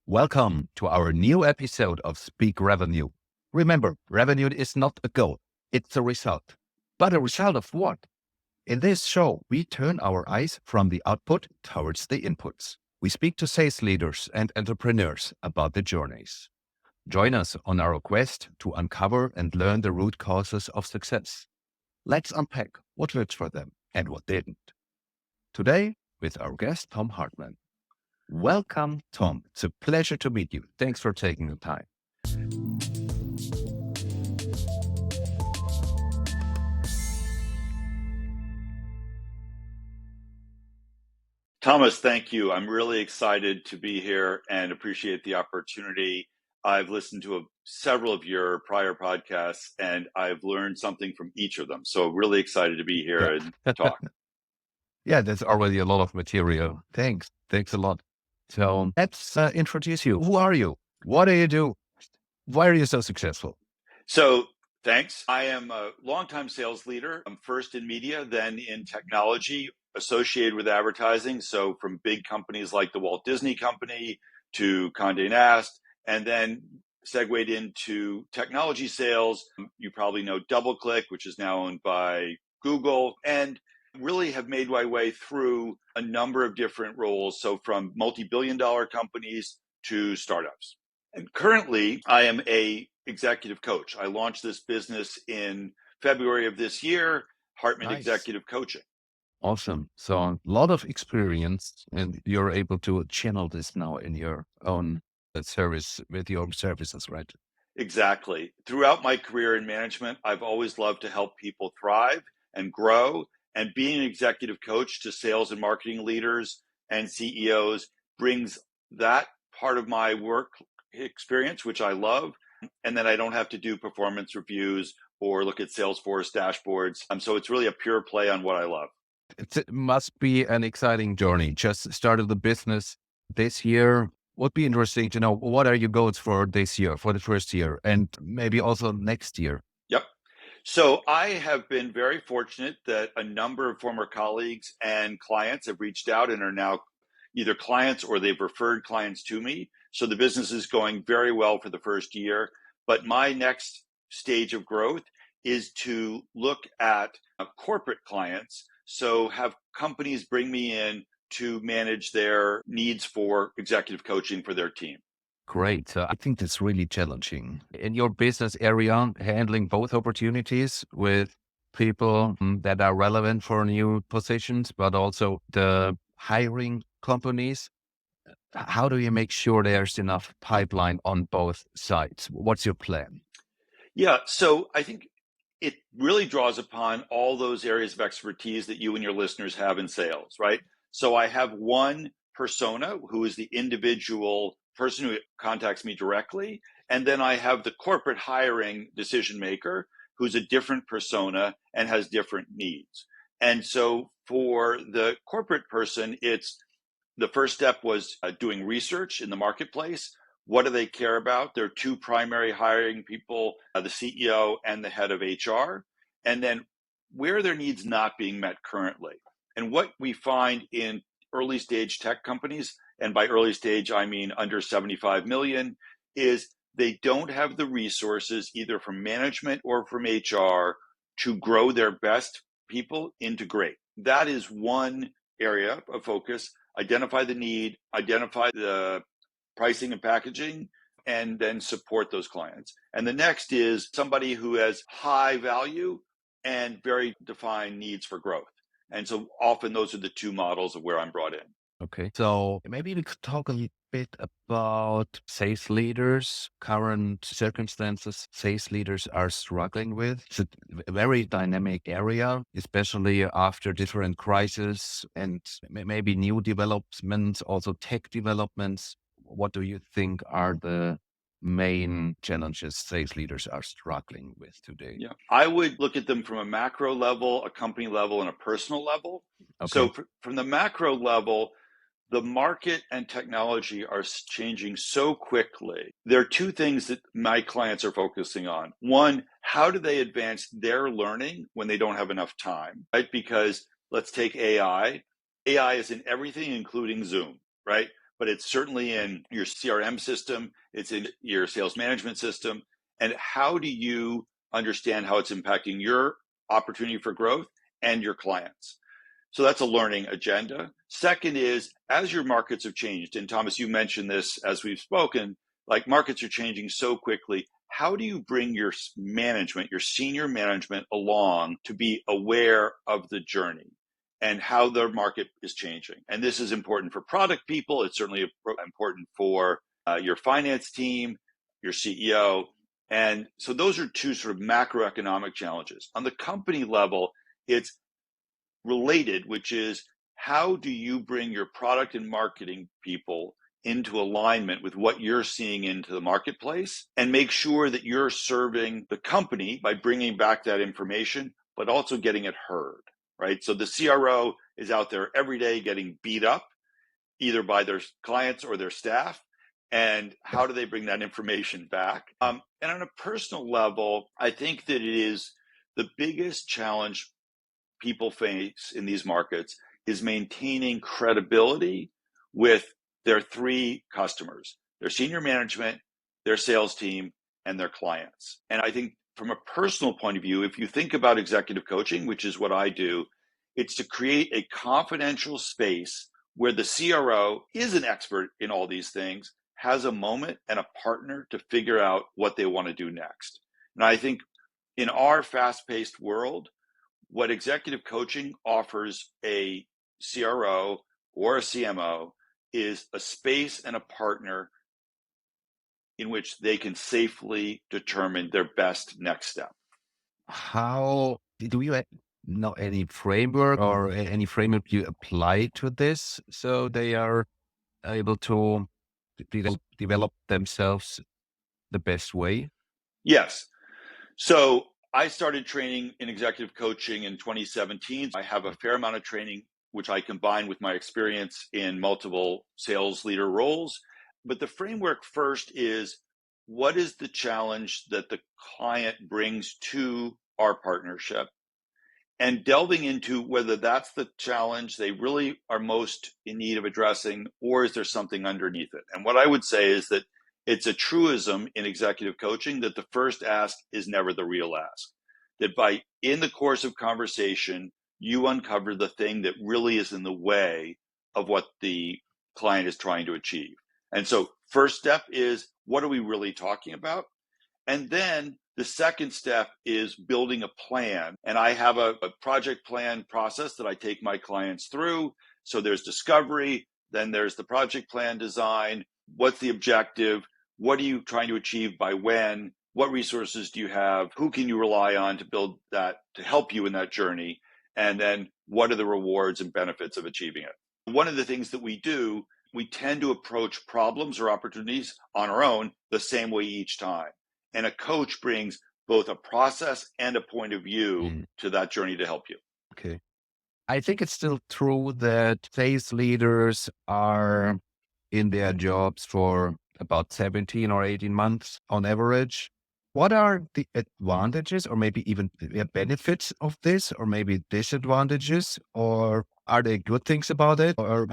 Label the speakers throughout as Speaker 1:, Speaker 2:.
Speaker 1: Welcome to our new episode of Speak Revenue. Remember, revenue is not a goal, it's a result. But a result of what? In this show, we turn our eyes from the output towards the inputs. We speak to sales leaders and entrepreneurs about the journeys. Join us on our quest to uncover and learn the root causes of success. Let's unpack what worked for them and what didn't. Today, with our guest, Tom Hartman. Welcome, Tom. It's a pleasure to meet you. Thanks for taking the time.
Speaker 2: Thomas, thank you. I'm really excited to be here and appreciate the opportunity. I've listened to several of your prior podcasts and I've learned something from each of them. So really excited to be here and talk.
Speaker 1: Yeah, there's already a lot of material. Thanks. Thanks a lot. So let's introduce you. Who are you? What do you do? Why are you so successful?
Speaker 2: So thanks. I am a longtime sales leader. I'm first in media, then in technology associated with advertising. So from big companies like the Walt Disney Company to Condé Nast, and then segued into technology sales. You probably know DoubleClick, which is now owned by Google, and really have made my way through a number of different roles. So from multi-billion-dollar companies to startups. And currently, I am a executive coach. I launched this business in February of this year, Hartman
Speaker 1: Nice.
Speaker 2: Executive Coaching.
Speaker 1: Awesome. So a lot of experience, and you're able to channel this now in your own service with your services, right?
Speaker 2: Exactly. Throughout my career in management, I've always loved to help people thrive and grow. And being an executive coach to sales and marketing leaders and CEOs brings that part of my work experience, which I love. And then I don't have to do performance reviews or look at Salesforce dashboards. So it's really a pure play on what I love.
Speaker 1: It must be an exciting journey. Just started the business this year. Would be interesting to know, what are your goals for this year, for the first year, and maybe also next year?
Speaker 2: Yep. So I have been very fortunate that a number of former colleagues and clients have reached out and are now either clients or they've referred clients to me. So the business is going very well for the first year. But my next stage of growth is to look at corporate clients. So have companies bring me in to manage their needs for executive coaching for their team.
Speaker 1: Great. I think that's really challenging. In your business area, handling both opportunities with people that are relevant for new positions, but also the hiring companies. How do you make sure there's enough pipeline on both sides? What's your plan?
Speaker 2: Yeah, so I think it really draws upon all those areas of expertise that you and your listeners have in sales, right? So I have one persona who is the individual person who contacts me directly. And then I have the corporate hiring decision maker who's a different persona and has different needs. And so for the corporate person, it's the first step was doing research in the marketplace. What do they care about? There are two primary hiring people, the CEO and the head of HR. And then where are their needs not being met currently? And what we find in early stage tech companies, and by early stage, I mean under 75 million, is they don't have the resources either from management or from HR to grow their best people into great. That is one area of focus. Identify the need, identify the pricing and packaging, and then support those clients. And the next is somebody who has high value and very defined needs for growth. And so often those are the two models of where I'm brought in.
Speaker 1: Okay. So maybe we could talk a little bit about sales leaders, current circumstances sales leaders are struggling with. It's a very dynamic area, especially after different crises and maybe new developments, also tech developments. What do you think are the main challenges sales leaders are struggling with today?
Speaker 2: Yeah, I would look at them from a macro level, a company level, and a personal level.
Speaker 1: Okay.
Speaker 2: So from the macro level, the market and technology are changing so quickly. There are two things that my clients are focusing on. One, how do they advance their learning when they don't have enough time, right? Because let's take AI. AI is in everything, including Zoom, right? but it's certainly in your CRM system, it's in your sales management system. And how do you understand how it's impacting your opportunity for growth and your clients? So that's a learning agenda. Second is, as your markets have changed, and Thomas, you mentioned this as we've spoken, like markets are changing so quickly. How do you bring your management, your senior management along to be aware of the journey and how their market is changing? And this is important for product people. It's certainly important for your finance team, your CEO. And so those are two sort of macroeconomic challenges. On the company level, it's related, which is how do you bring your product and marketing people into alignment with what you're seeing into the marketplace and make sure that you're serving the company by bringing back that information, but also getting it heard, right? So the CRO is out there every day getting beat up either by their clients or their staff. And how do they bring that information back? And on a personal level, I think that it is the biggest challenge people face in these markets is maintaining credibility with their three customers, their senior management, their sales team, and their clients. And I think from a personal point of view, if you think about executive coaching, which is what I do, it's to create a confidential space where the CRO is an expert in all these things, has a moment and a partner to figure out what they want to do next. And I think in our fast-paced world, what executive coaching offers a CRO or a CMO is a space and a partner in which they can safely determine their best next step.
Speaker 1: How do you know any framework or any framework you apply to this so they are able to develop themselves the best way?
Speaker 2: Yes. So I started training in executive coaching in 2017. I have a fair amount of training, which I combine with my experience in multiple sales leader roles. But the framework first is, what is the challenge that the client brings to our partnership? And delving into whether that's the challenge they really are most in need of addressing, or is there something underneath it? And what I would say is that it's a truism in executive coaching that the first ask is never the real ask. That in the course of conversation, you uncover the thing that really is in the way of what the client is trying to achieve. And so first step is, what are we really talking about? And then the second step is building a plan. And I have a project plan process that I take my clients through. So there's discovery, then there's the project plan design. What's the objective? What are you trying to achieve by when? What resources do you have? Who can you rely on to build that, to help you in that journey? And then what are the rewards and benefits of achieving it? One of the things that we do, we tend to approach problems or opportunities on our own the same way each time. And a coach brings both a process and a point of view to that journey to help you.
Speaker 1: Okay. I think it's still true that sales leaders are in their jobs for about 17 or 18 months on average. What are the advantages or maybe even the benefits of this, or maybe disadvantages, or are there good things about it? Or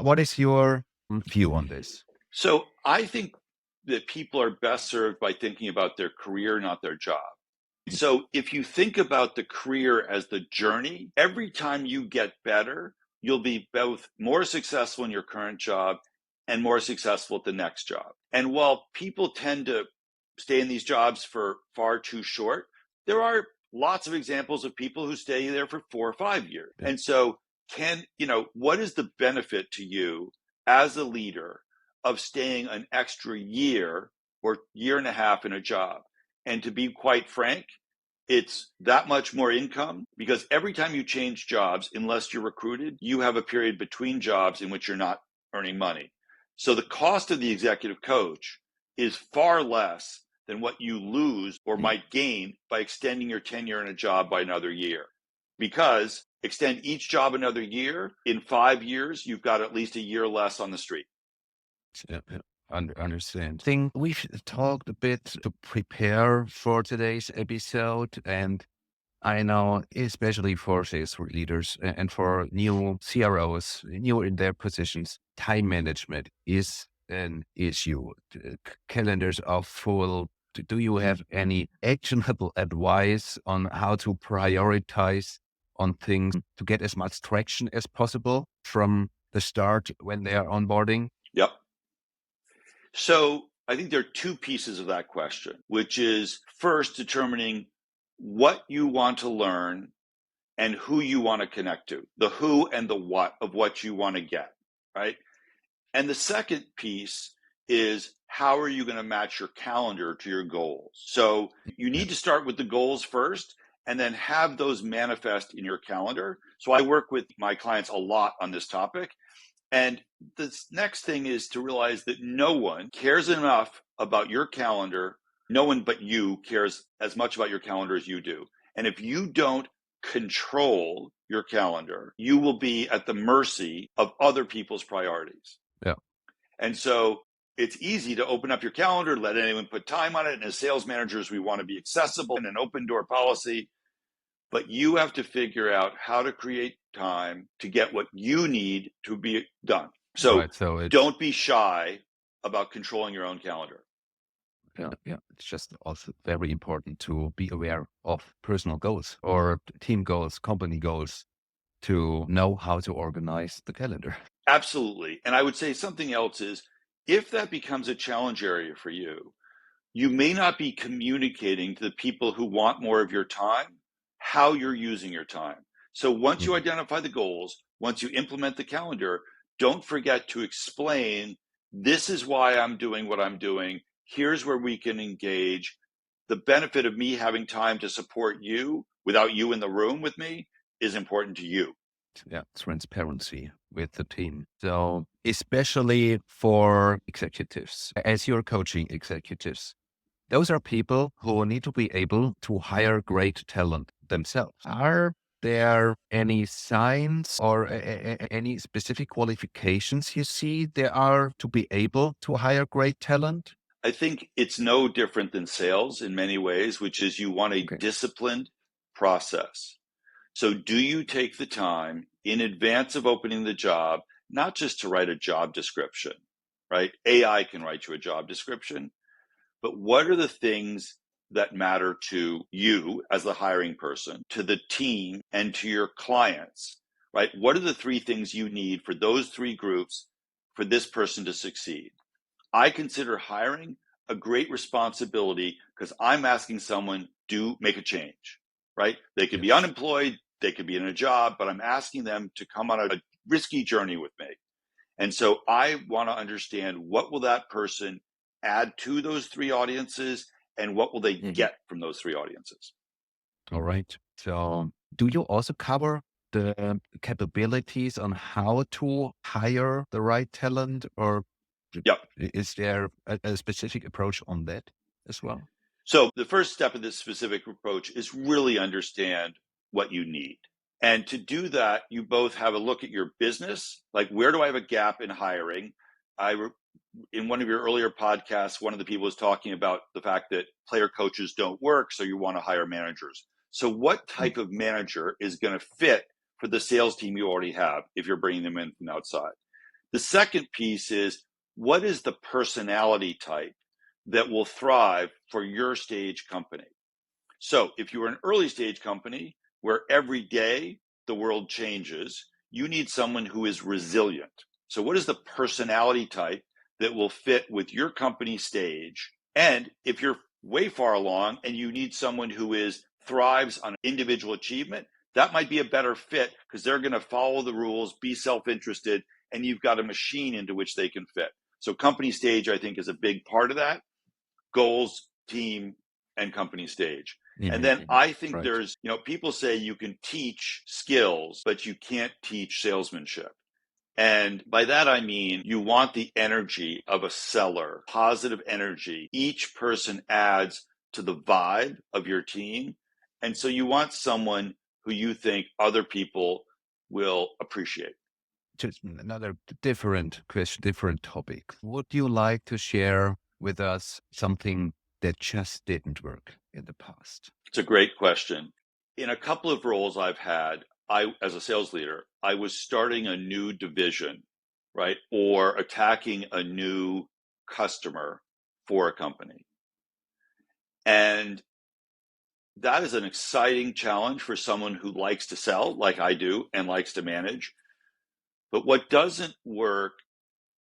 Speaker 1: what is your view on this?
Speaker 2: So I think that people are best served by thinking about their career, not their job. So if you think about the career as the journey, every time you get better, you'll be both more successful in your current job and more successful at the next job. And while people tend to stay in these jobs for far too short, there are lots of examples of people who stay there for 4 or 5 years. And so what is the benefit to you as a leader of staying an extra year or year and a half in a job? And to be quite frank, it's that much more income, because every time you change jobs, unless you're recruited, you have a period between jobs in which you're not earning money. So the cost of the executive coach is far less than what you lose or might gain by extending your tenure in a job by another year. Because extend each job another year, in 5 years, you've got at least a year less on the street.
Speaker 1: Yeah, understand. I think we've talked a bit to prepare for today's episode, and I know, especially for sales leaders and for new CROs, new in their positions, time management is an issue. Calendars are full. Do you have any actionable advice on how to prioritize on things to get as much traction as possible from the start when they are onboarding?
Speaker 2: Yep. So I think there are two pieces of that question, which is first determining what you want to learn and who you want to connect to, the who and the what of what you want to get, right? And the second piece is how are you going to match your calendar to your goals? So you need to start with the goals first and then have those manifest in your calendar. So I work with my clients a lot on this topic. And the next thing is to realize that no one cares enough about your calendar. No one but you cares as much about your calendar as you do. And if you don't control your calendar, you will be at the mercy of other people's priorities.
Speaker 1: Yeah.
Speaker 2: And so it's easy to open up your calendar, let anyone put time on it. And as sales managers, we want to be accessible and an open door policy. But you have to figure out how to create time to get what you need to be done. So,
Speaker 1: Right. So it's
Speaker 2: don't be shy about controlling your own calendar.
Speaker 1: yeah. It's just also very important to be aware of personal goals or team goals, company goals, to know how to organize the calendar.
Speaker 2: Absolutely. And I would say something else is if that becomes a challenge area for you, you may not be communicating to the people who want more of your time how you're using your time. So once you identify the goals, once you implement the calendar, don't forget to explain, this is why I'm doing what I'm doing. Here's where we can engage. The benefit of me having time to support you without you in the room with me is important to you.
Speaker 1: Yeah, transparency with the team. So especially for executives, as you're coaching executives, those are people who need to be able to hire great talent themselves. Are there any signs or any specific qualifications you see there are to be able to hire great talent?
Speaker 2: I think it's no different than sales in many ways, which is you want a disciplined process. So do you take the time in advance of opening the job, not just to write a job description, right? AI can write you a job description, but what are the things that matter to you as the hiring person, to the team, and to your clients, right? What are the three things you need for those three groups for this person to succeed? I consider hiring a great responsibility because I'm asking someone to make a change, right? They could be unemployed, they could be in a job, but I'm asking them to come on a risky journey with me. And so I want to understand what will that person add to those three audiences and what will they get from those three audiences?
Speaker 1: All right. So do you also cover the capabilities on how to hire the right talent, or
Speaker 2: Yep.
Speaker 1: is there a specific approach on that as well?
Speaker 2: So the first step of this specific approach is really understand what you need. And to do that, you both have a look at your business, like where do I have a gap in hiring? In one of your earlier podcasts, one of the people was talking about the fact that player coaches don't work, so you want to hire managers. So what type of manager is going to fit for the sales team you already have if you're bringing them in from outside? The second piece is, what is the personality type that will thrive for your stage company? So if you're an early stage company where every day the world changes, you need someone who is resilient. So what is the personality type that will fit with your company stage? And if you're way far along and you need someone who thrives on individual achievement, that might be a better fit because they're going to follow the rules, be self-interested, and you've got a machine into which they can fit. So company stage, I think, is a big part of that. Goals, team, and company stage. And then I think there's, people say you can teach skills, but you can't teach salesmanship. And by that, I mean, you want the energy of a seller, positive energy. Each person adds to the vibe of your team. And so you want someone who you think other people will appreciate.
Speaker 1: Just another different question, different topic. Would you like to share with us something that just didn't work in the past?
Speaker 2: It's a great question. in a couple of roles I've had, as a sales leader, I was starting a new division, right? Or attacking a new customer for a company. And that is an exciting challenge for someone who likes to sell like I do and likes to manage. But what doesn't work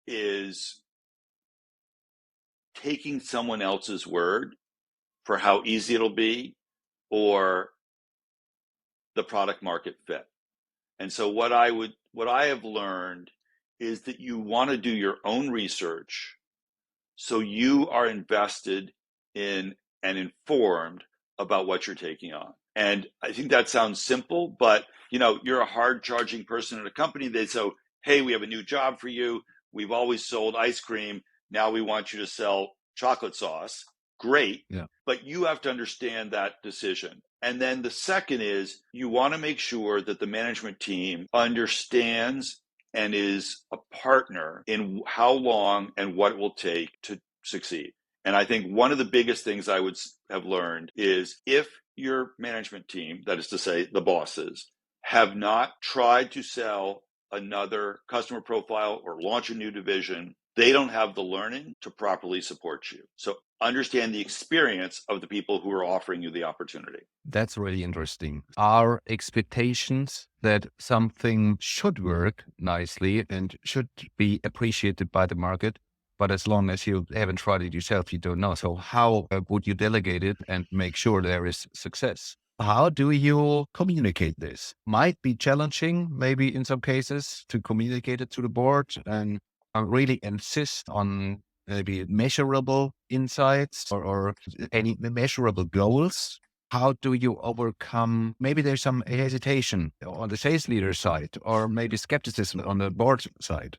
Speaker 2: is taking someone else's word for how easy it'll be or the product market fit. And so what I have learned is that you want to do your own research so you are invested in and informed about what you're taking on. And I think that sounds simple, but you're a hard charging person at a company. They say, hey, we have a new job for you. We've always sold ice cream. Now we want you to sell chocolate sauce. Great.
Speaker 1: Yeah.
Speaker 2: But you have to understand that decision. And then the second is you want to make sure that the management team understands and is a partner in how long and what it will take to succeed. And I think one of the biggest things I would have learned is if your management team, that is to say the bosses, have not tried to sell another customer profile or launch a new division, they don't have the learning to properly support you. So understand the experience of the people who are offering you the opportunity.
Speaker 1: That's really interesting. Are expectations that something should work nicely and should be appreciated by the market, but as long as you haven't tried it yourself, you don't know. So how would you delegate it and make sure there is success? How do you communicate this? Might be challenging, maybe in some cases, to communicate it to the board and really insist on maybe measurable insights or any measurable goals. How do you overcome, maybe there's some hesitation on the sales leader side or maybe skepticism on the board side?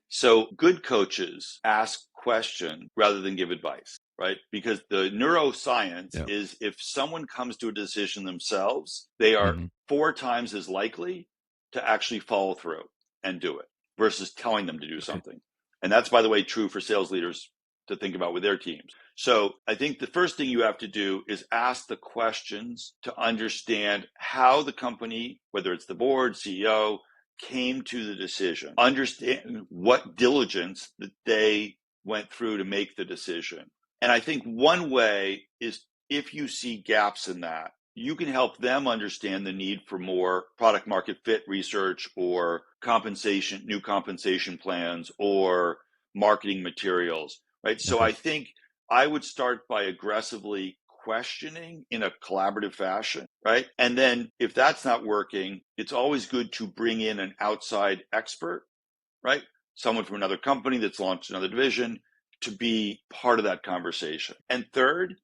Speaker 2: So good coaches ask questions rather than give advice, right? Because the neuroscience is if someone comes to a decision themselves, they are 4 times as likely to actually follow through and do it versus telling them to do something. And that's, by the way, true for sales leaders to think about with their teams. So I think the first thing you have to do is ask the questions to understand how the company, whether it's the board, CEO, came to the decision, understand what diligence that they went through to make the decision. And I think one way is if you see gaps in that, you can help them understand the need for more product market fit research or new compensation plans or marketing materials, right? So I think I would start by aggressively questioning in a collaborative fashion, right? And then if that's not working, it's always good to bring in an outside expert, right? Someone from another company that's launched another division to be part of that conversation. And third,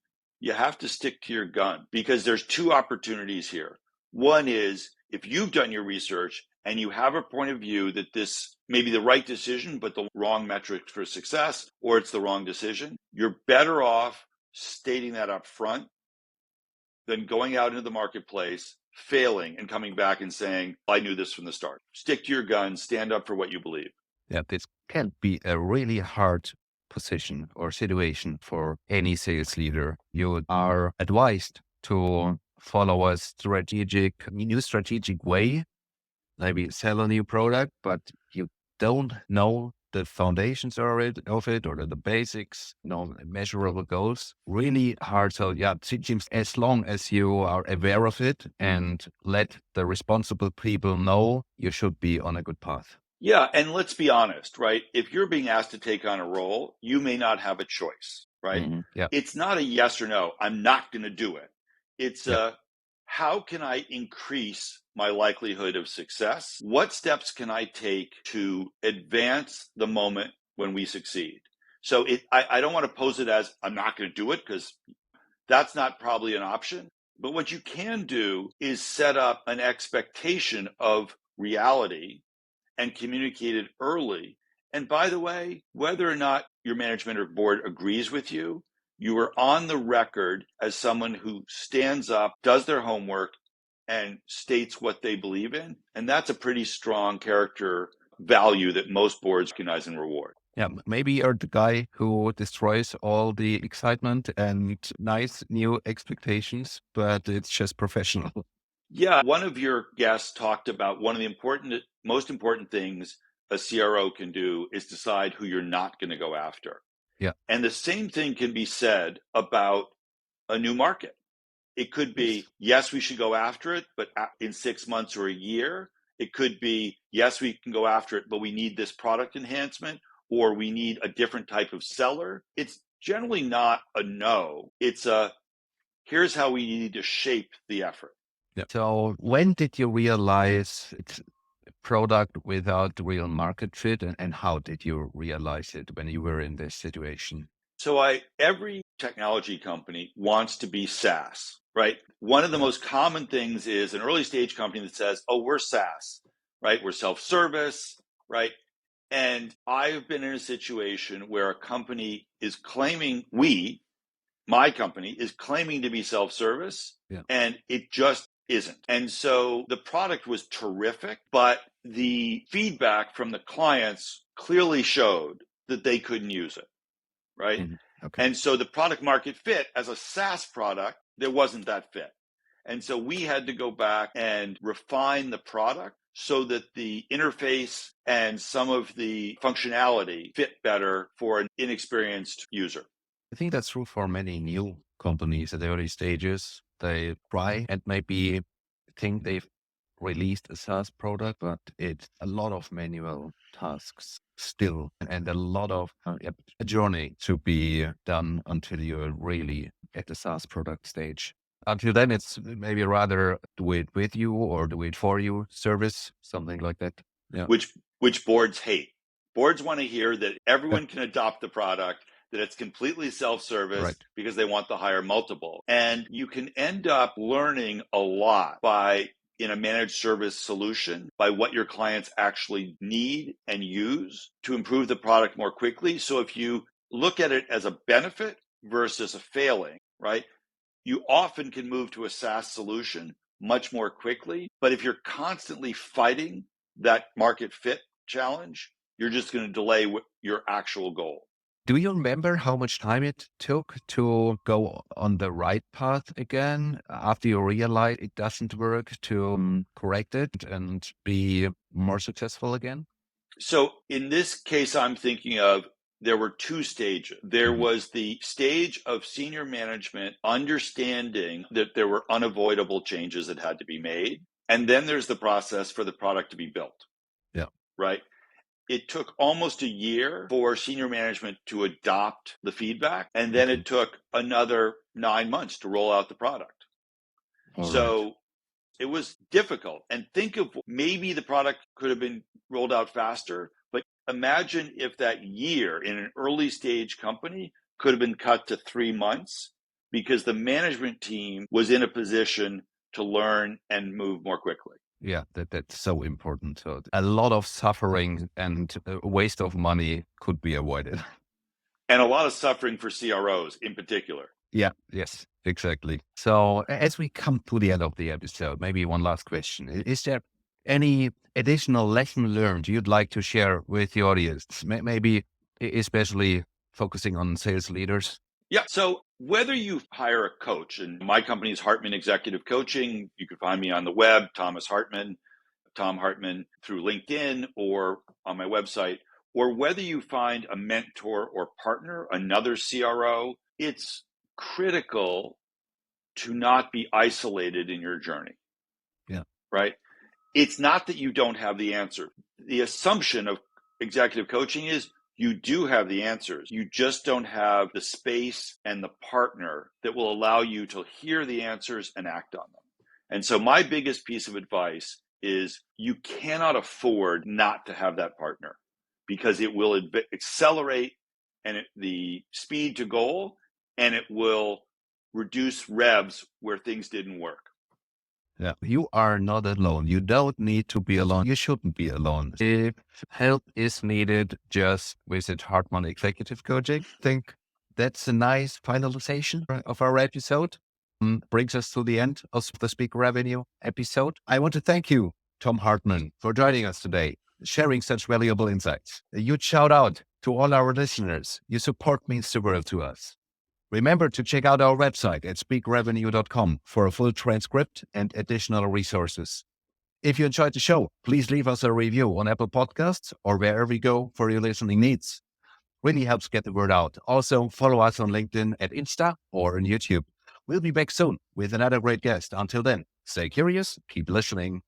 Speaker 2: you have to stick to your gun because there's 2 opportunities here. One is if you've done your research and you have a point of view that this may be the right decision, but the wrong metrics for success, or it's the wrong decision, you're better off stating that up front than going out into the marketplace, failing and coming back and saying, I knew this from the start. Stick to your guns, stand up for what you believe.
Speaker 1: Yeah, this can be a really hard position or situation for any sales leader. You are advised to follow a new strategic way, maybe sell a new product, but you don't know the foundations of it or the basics, measurable goals. Really hard. So yeah, it seems as long as you are aware of it and let the responsible people know, you should be on a good path.
Speaker 2: Yeah, and let's be honest, right? If you're being asked to take on a role, you may not have a choice, right?
Speaker 1: Yeah.
Speaker 2: It's not a yes or no, I'm not going to do it. It's how can I increase my likelihood of success? What steps can I take to advance the moment when we succeed? So I don't want to pose it as I'm not going to do it because that's not probably an option. But what you can do is set up an expectation of reality and communicate it early. And by the way, whether or not your management or board agrees with you, you are on the record as someone who stands up, does their homework, and states what they believe in. And that's a pretty strong character value that most boards recognize and reward.
Speaker 1: Yeah, maybe you're the guy who destroys all the excitement and nice new expectations, but it's just professional.
Speaker 2: Yeah, one of your guests talked about one of the most important things a CRO can do is decide who you're not going to go after.
Speaker 1: Yeah.
Speaker 2: And the same thing can be said about a new market. It could
Speaker 1: Yes.
Speaker 2: be, yes, we should go after it, but in 6 months or a year. It could be, yes, we can go after it, but we need this product enhancement, or we need a different type of seller. It's generally not a no. It's a, here's how we need to shape the effort.
Speaker 1: Yeah. So when did you realize it's a product without real market fit, and how did you realize it when you were in this situation?
Speaker 2: So every technology company wants to be SaaS, right? One of the
Speaker 1: Yeah.
Speaker 2: most common things is an early stage company that says, "Oh, we're SaaS, right? We're self-service, right?" And I've been in a situation where a company is claiming my company is claiming to be self-service,
Speaker 1: Yeah.
Speaker 2: and it just isn't. And so the product was terrific, but the feedback from the clients clearly showed that they couldn't use it, right?
Speaker 1: Mhm. Okay.
Speaker 2: And so the product market fit as a SaaS product, there wasn't that fit. And so we had to go back and refine the product so that the interface and some of the functionality fit better for an inexperienced user.
Speaker 1: I think that's true for many new companies at the early stages. They try and maybe think they've released a SaaS product, but it's a lot of manual tasks still, and a lot of a journey to be done until you're really at the SaaS product stage. Until then, it's maybe rather do it with you or do it for you service, something like that. Yeah.
Speaker 2: Which boards hate. Boards want to hear that
Speaker 1: Yeah.
Speaker 2: everyone can adopt the product, that it's completely self-service
Speaker 1: Right.
Speaker 2: because they want the higher multiple. And you can end up learning a lot by in a managed service solution by what your clients actually need and use to improve the product more quickly. So if you look at it as a benefit versus a failing, right? You often can move to a SaaS solution much more quickly. But if you're constantly fighting that market fit challenge, you're just going to delay your actual goal.
Speaker 1: Do you remember how much time it took to go on the right path again after you realize it doesn't work to correct it and be more successful again?
Speaker 2: So in this case, I'm thinking of there were two stages. There
Speaker 1: Mhm.
Speaker 2: was the stage of senior management understanding that there were unavoidable changes that had to be made. And then there's the process for the product to be built,
Speaker 1: Yeah.
Speaker 2: right? It took almost a year for senior management to adopt the feedback, and then
Speaker 1: Okay.
Speaker 2: it took another 9 months to roll out the product.
Speaker 1: All right.
Speaker 2: So it was difficult. And think of maybe the product could have been rolled out faster, but imagine if that year in an early stage company could have been cut to 3 months because the management team was in a position to learn and move more quickly.
Speaker 1: Yeah, that's so important. So a lot of suffering and waste of money could be avoided.
Speaker 2: And a lot of suffering for CROs in particular.
Speaker 1: Yeah, yes, exactly. So as we come to the end of the episode, maybe one last question. Is there any additional lesson learned you'd like to share with the audience? Maybe especially focusing on sales leaders?
Speaker 2: Yeah. So whether you hire a coach, and my company is Hartman Executive Coaching, you can find me on the web, Thomas Hartman, Tom Hartman through LinkedIn or on my website, or whether you find a mentor or partner, another CRO, it's critical to not be isolated in your journey,
Speaker 1: Yeah.
Speaker 2: right? It's not that you don't have the answer. The assumption of executive coaching is you do have the answers. You just don't have the space and the partner that will allow you to hear the answers and act on them. And so my biggest piece of advice is you cannot afford not to have that partner because it will accelerate the speed to goal, and it will reduce revs where things didn't work.
Speaker 1: Yeah, you are not alone. You don't need to be alone. You shouldn't be alone. If help is needed, just visit Hartman Executive Coaching. I think that's a nice finalization of our episode. Brings us to the end of the Speak Revenue episode. I want to thank you, Tom Hartman, for joining us today, sharing such valuable insights. A huge shout out To all our listeners, your support means the world to us. Remember to check out our website at speakrevenue.com for a full transcript and additional resources. If you enjoyed the show, please leave us a review on Apple Podcasts or wherever you go for your listening needs. Really helps get the word out. Also, follow us on LinkedIn at Insta or on YouTube. We'll be back soon with another great guest. Until then, stay curious, keep listening.